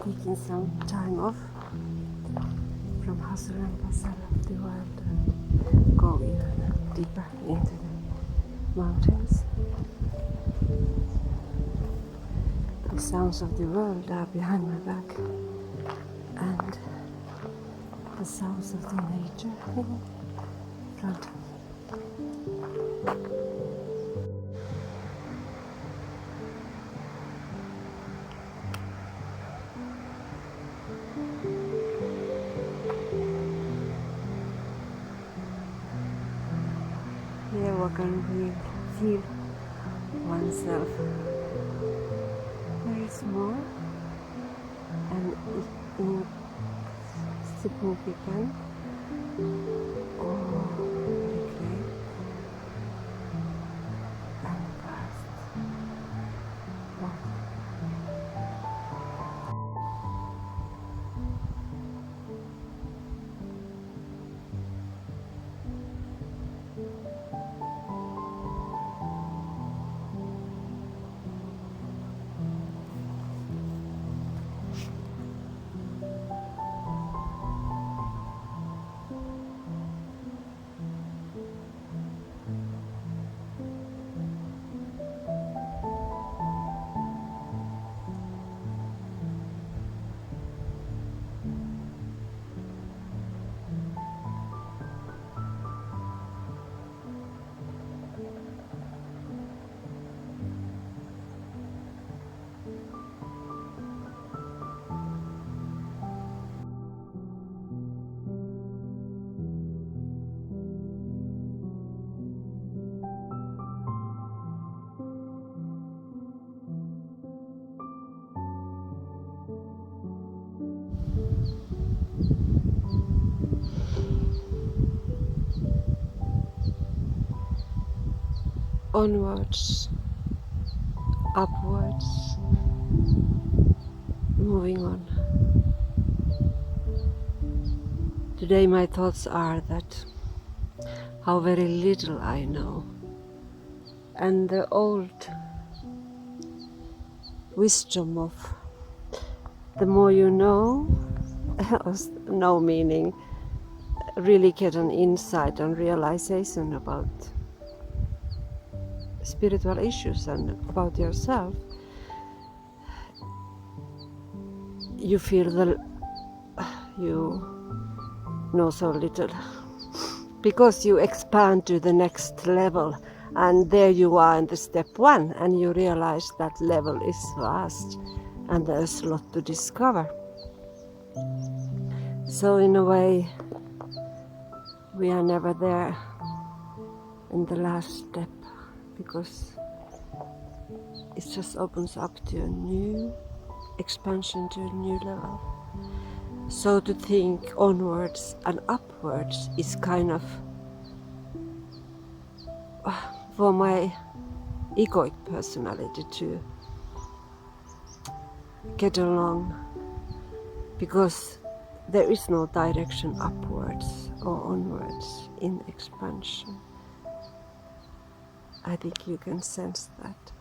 taking some time off from hustle and bustle of the world and go even deeper into the mountains. The sounds of the world are behind my back, and the sounds of the nature in front of me. Here one can feel oneself very small and insignificant or very great and vast. Onwards, upwards, moving on. Today my thoughts are that how very little I know, and the old wisdom of the more you know, no meaning, really get an insight and realization about spiritual issues and about yourself. You feel that you know so little because you expand to the next level, and there you are in the step one, and you realize that level is vast and there's a lot to discover. So in a way we are never there in the last step, because it just opens up to a new expansion, to a new level. So to think onwards and upwards is kind of, for my egoic personality, to get along, because there is no direction upwards or onwards in expansion. I think you can sense that.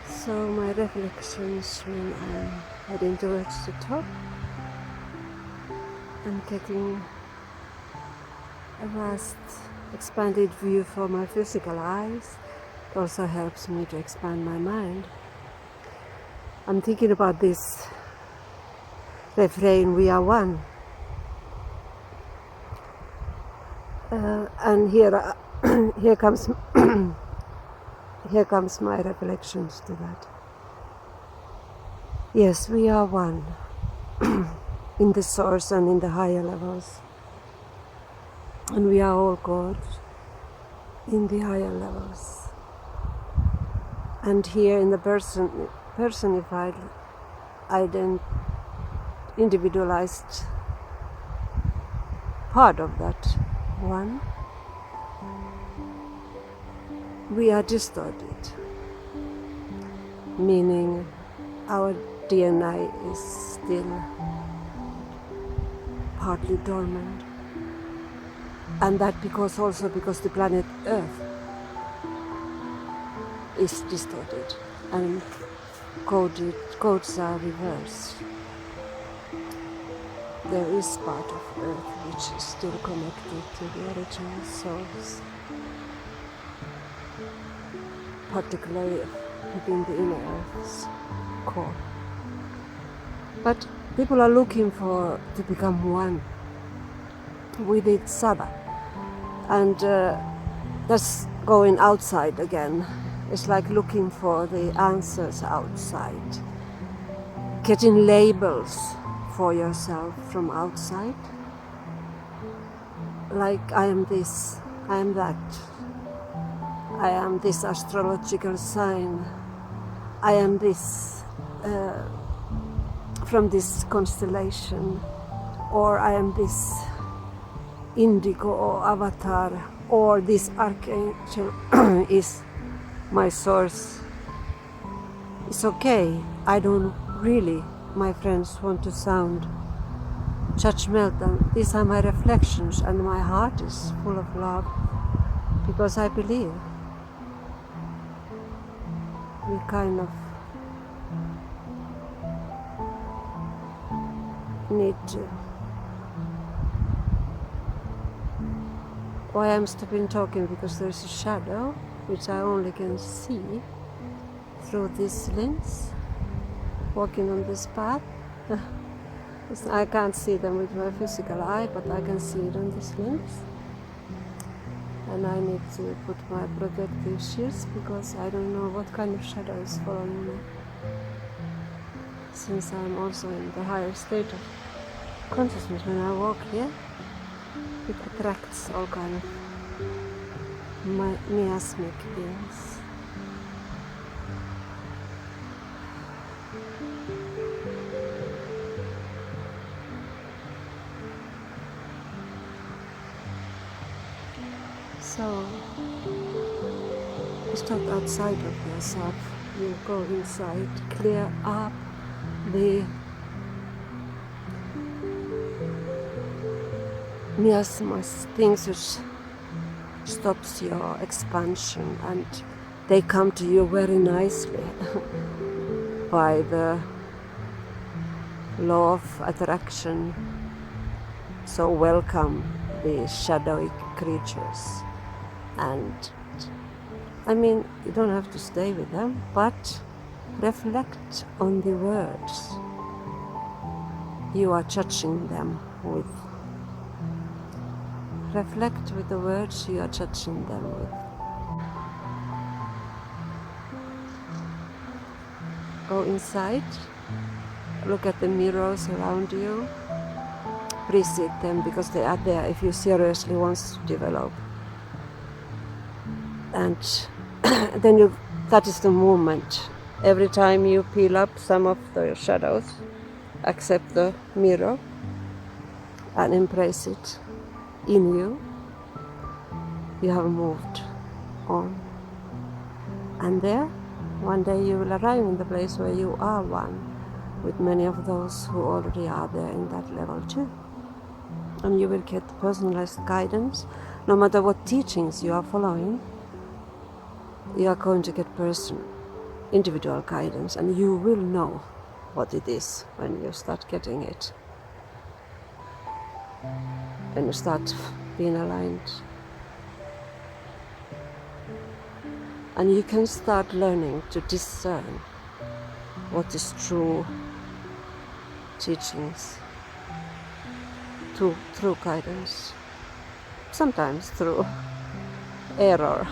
So my reflections when I'm heading towards the top and getting a vast expanded view for my physical eyes, it also helps me to expand my mind. I'm thinking about this refrain, we are one. And here comes here comes my reflections to that. Yes, we are one in the source and in the higher levels, and we are all God in the higher levels. And here in the personified, individualized part of that one, we are distorted, meaning our DNA is still partly dormant, and that because the planet Earth is distorted and codes are reversed. There is part of Earth which is still connected to the original source, particularly within the inner Earth's core. But people are looking to become one with each other, and that's going outside again. It's like looking for the answers outside, getting labels for yourself from outside, like I am this, I am that, I am this astrological sign, I am this from this constellation, or I am this indigo or avatar, or this archangel is my source. It's okay. I don't really, my friends, want to sound judgmental. These are my reflections, and my heart is full of love because I believe we kind of need to. Why I'm stopping talking? Because there's a shadow which I only can see through this lens, walking on this path. I can't see them with my physical eye, but I can see it on this lens. And I need to put my protective shields because I don't know what kind of shadow is following me. Since I'm also in the higher state of consciousness when I walk here, it attracts all kind of miasmic beings. So, you start outside of yourself, you go inside, clear up the miasmas, things which stops your expansion, and they come to you very nicely by the law of attraction. So welcome the shadowy creatures. And I mean, you don't have to stay with them, but reflect on the words you are judging them with. Reflect with the words you are judging them with. Go inside, look at the mirrors around you, appreciate them because they are there if you seriously want to develop. And then that is the movement. Every time you peel up some of the shadows, accept the mirror and embrace it in you, you have moved on. And there, one day you will arrive in the place where you are one with many of those who already are there in that level too. And you will get personalized guidance. No matter what teachings you are following, you are going to get individual guidance, and you will know what it is when you start getting it. When you start being aligned. And you can start learning to discern what is true teachings, through guidance, sometimes through error.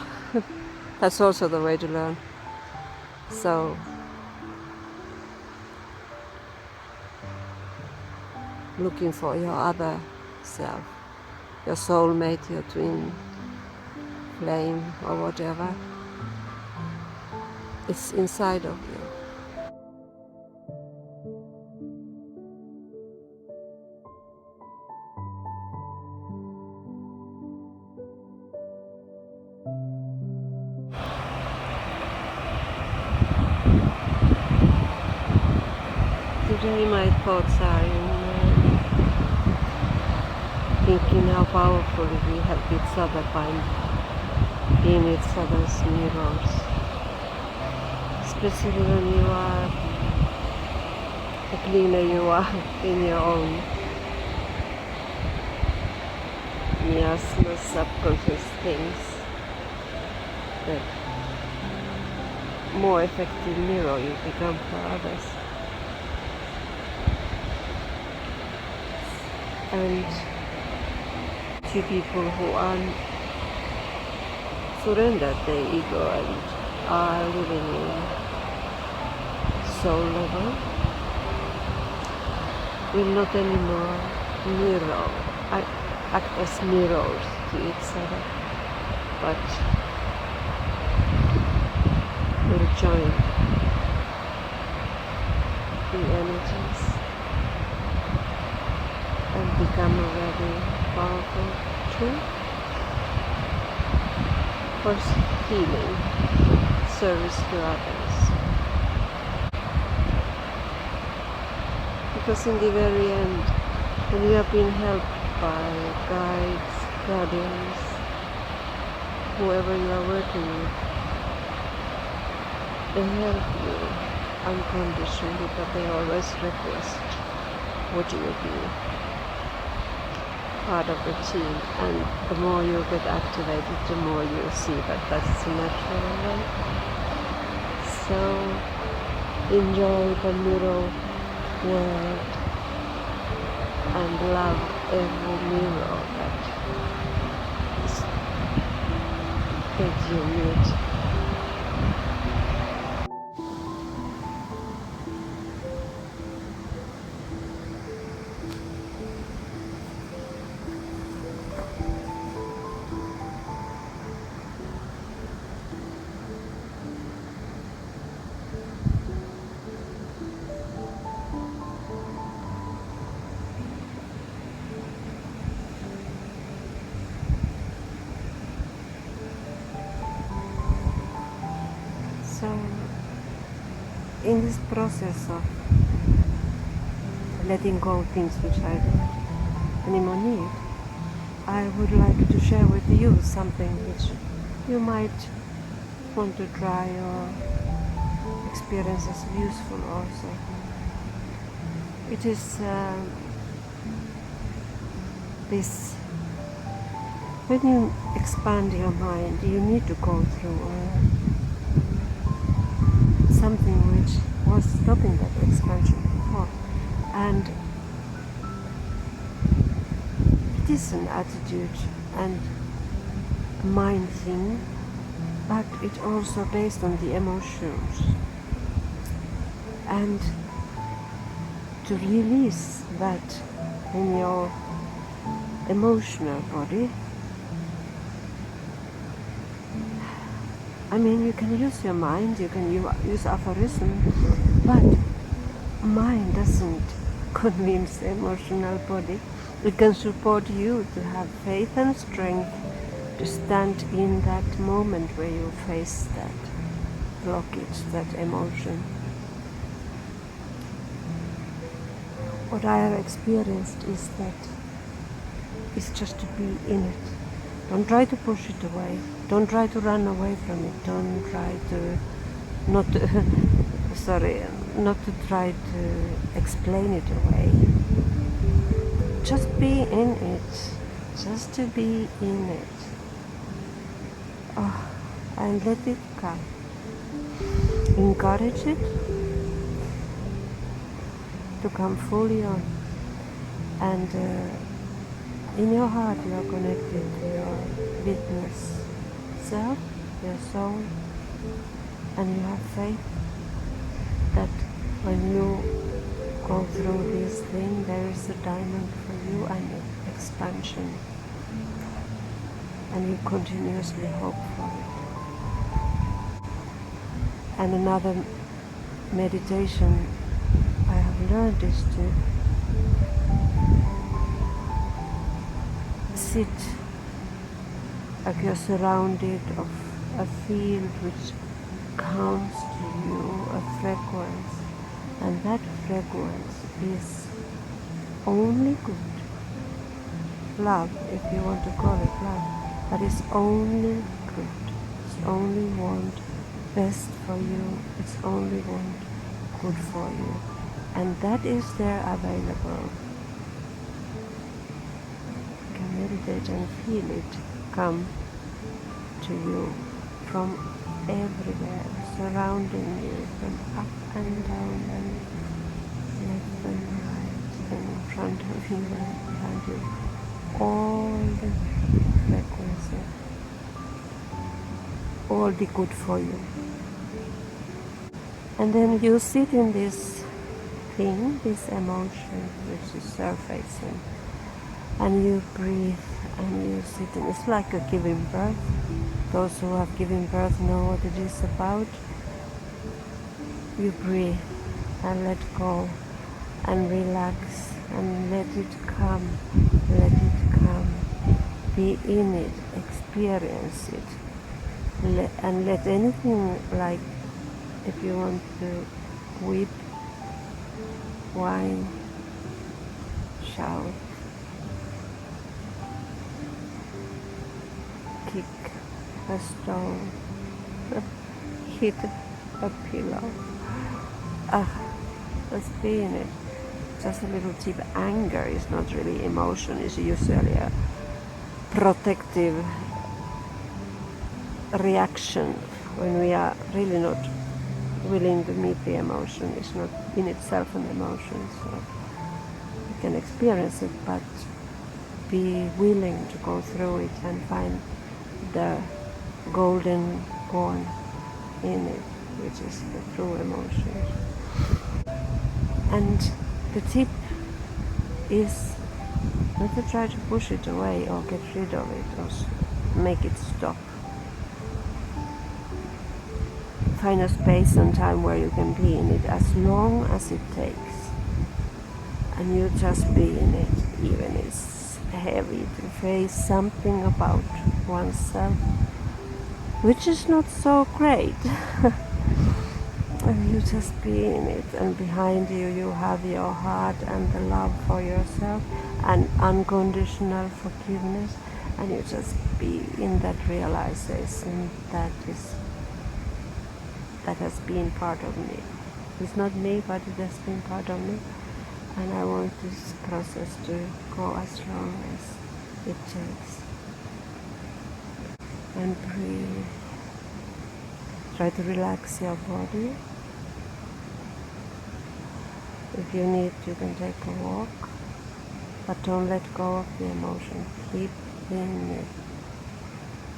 That's also the way to learn. So, looking for your other self, your soulmate, your twin flame, or whatever, it's inside of you. Today my thoughts are in thinking how powerfully we help each other by being each other's mirrors. especially when you are, the cleaner you are in your own miasma, subconscious things, the more effective mirror you become for others. And to people who are surrendered their ego and are living in soul level, will not anymore act as mirrors to each other, but will join the energies and become a very powerful tool for healing, service to others. Because in the very end, when you have been helped by guides, guardians, whoever you are working with, they help you unconditionally, but they always request, would you be part of the team? And the more you get activated, the more you see that that's the natural way. So enjoy the mirror world and love every mirror that you meet. So, in this process of letting go of things which I don't anymore need, I would like to share with you something which you might want to try or experience as useful also. It is this, when you expand your mind, you need to go through something which was stopping that expansion before, and it is an attitude and mind thing, but it's also based on the emotions, and to release that in your emotional body. I mean, you can use your mind, you can use aphorism, but mind doesn't convince the emotional body. It can support you to have faith and strength to stand in that moment where you face that blockage, that emotion. What I have experienced is that it's just to be in it. Don't try to push it away. Don't try to run away from it. Don't try to not to try to explain it away. Just be in it. Just to be in it. Oh, and let it come. Encourage it to come fully on. And in your heart you are connected to your witness self, your soul, and you have faith that when you go through this thing, there is a diamond for you and expansion, and you continuously hope for it. And another meditation I have learned is to sit like you're surrounded of a field which comes to you, a frequency, and that frequency is only good. Love, if you want to call it love, but it's only good. It's only want best for you, it's only want good for you. And that is there available. You can meditate and feel it come to you from everywhere, surrounding you, from up and down and left and right, and in front of you and behind you. All the frequency, all the good for you. And then you sit in this thing, this emotion which is surfacing, and you breathe and you sit in. It's like a giving birth. Those who have given birth know what it is about. You breathe and let go and relax and let it come, be in it, experience it, and let anything, like if you want to weep, whine, shout, kick a stone, hit a pillow. Just be in it. Just a little tip. Anger is not really emotion, it's usually a protective reaction when we are really not willing to meet the emotion. It's not in itself an emotion, so you can experience it, but be willing to go through it and find the golden corn in it, which is the true emotion. And the tip is not to try to push it away or get rid of it or make it stop. Find a space and time where you can be in it as long as it takes. And you just be in it, even it's heavy to face something about oneself, which is not so great. And you just be in it, and behind you you have your heart and the love for yourself and unconditional forgiveness, and you just be in that realization that has been part of me. It's not me, but it has been part of me, and I want this process to go as long as it takes. And breathe. Try to relax your body. If you need, you can take a walk, but don't let go of the emotion. Keep in it.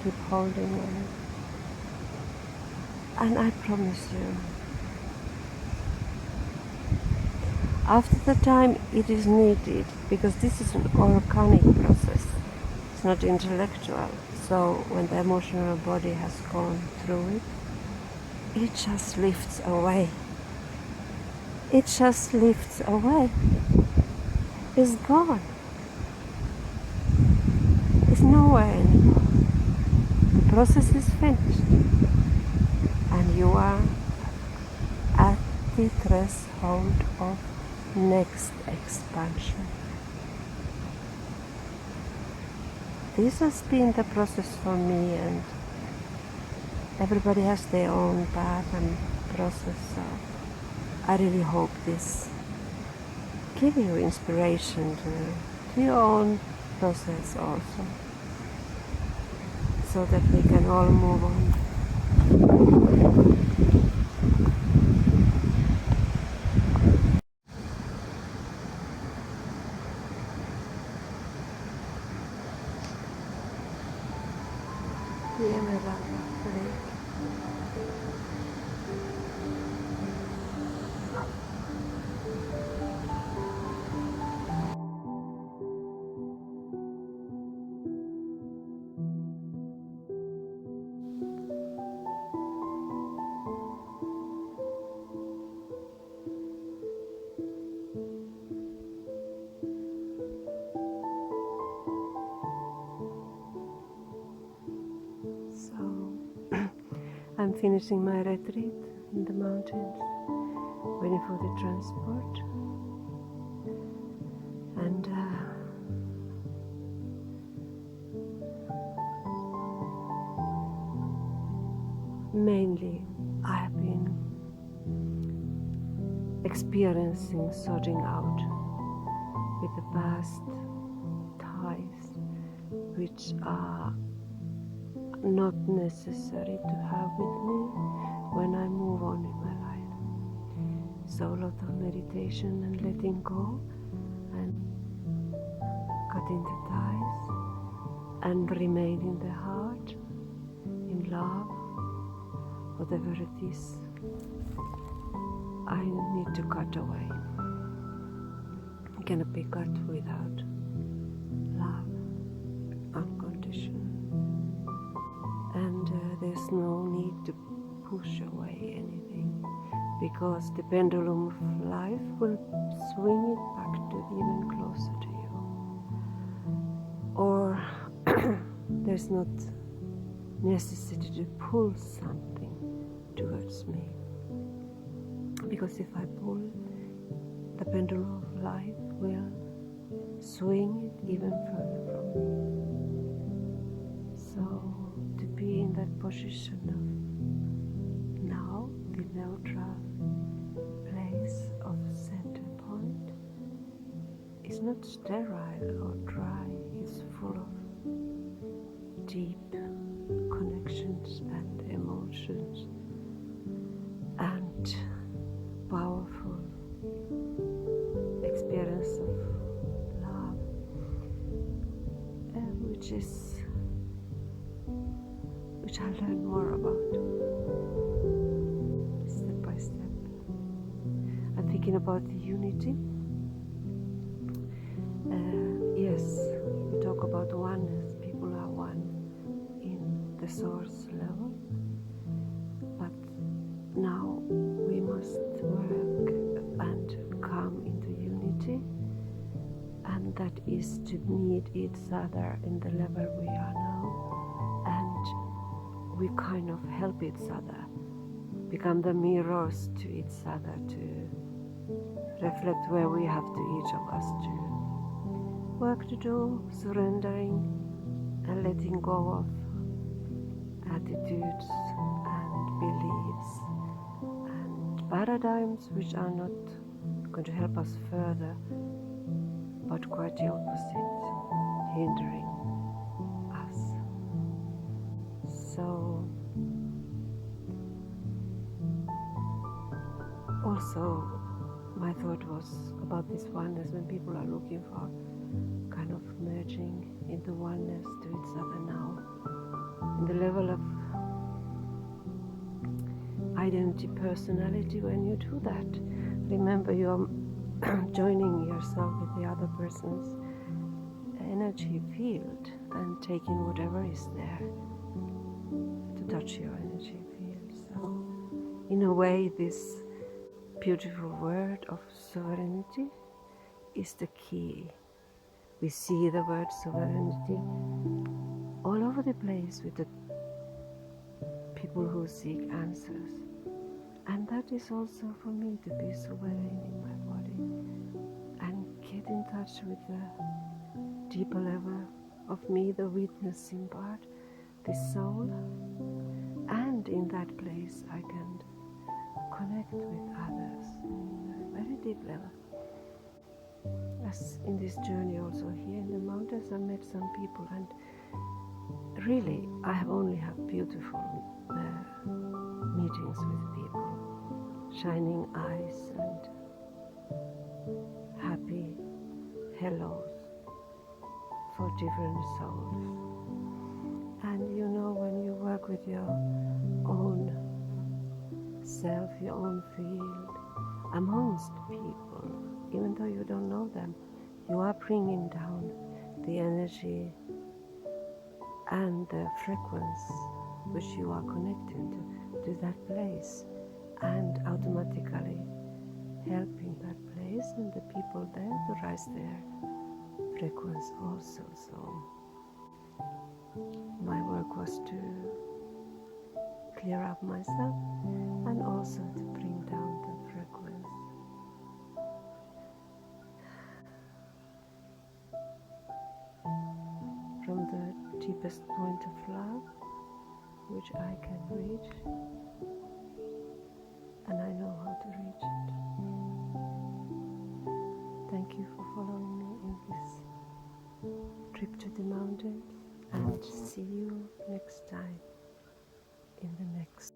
Keep holding on it. And I promise you, after the time it is needed, because this is an organic process, it's not intellectual, so when the emotional body has gone through it, it just lifts away. It just lifts away. It's gone. It's nowhere anymore. The process is finished. And you are at the threshold of next expansion. This has been the process for me, and everybody has their own path and process, so I really hope this gives you inspiration to your own process also, so that we can all move on. I'm finishing my retreat in the mountains, waiting for the transport, and mainly I have been experiencing sorting out with the past ties which are not necessary to have with me when I move on in my life. So a lot of meditation and letting go and cutting the ties and remain in the heart, in love, whatever it is, I need to cut away. It cannot be cut without love, unconditional. And there's no need to push away anything, because the pendulum of life will swing it back to even closer to you. Or there's not necessity to pull something towards me, because if I pull, the pendulum of life will swing it even further from me. So to be in that position of now, the neutral place of center point, is not sterile or dry, it's full of deep connections and emotions and powerful experience of love, which I'll learn more about step by step. I'm thinking about the unity. Yes, we talk about oneness. People are one in the source level, but now we must work and come into unity, and that is to meet each other in the level we are now, and we kind of help each other, become the mirrors to each other, to reflect where we have to each of us to work to do, surrendering and letting go of attitudes and beliefs and paradigms which are not going to help us further, but quite the opposite, hindering us. So also my thought was about this oneness, when people are looking for kind of merging into oneness to each other now, in the level of identity, personality. When you do that, remember you are joining yourself with the other person's energy field and taking whatever is there to touch your energy field. So in a way, this beautiful word of sovereignty is the key. We see the word sovereignty all over the place with the people who seek answers. And that is also for me, to be sovereign in my body and get in touch with the deeper level of me, the witnessing part, the soul. And in that place I can connect with others in a very deep level. As in this journey also here in the mountains, I met some people, and really I have only had beautiful meetings with people, shining eyes and happy hellos for different souls. And you know, when you work with your own self, your own field, amongst people, even though you don't know them, you are bringing down the energy and the frequency which you are connecting to that place, and automatically helping that place and the people there to raise their frequency also. So my work was to clear up myself and also to bring down the frequency. From the deepest point of love, which I can reach, and I know how to reach it. Thank you for following me in this trip to the mountains, and see you next time in the next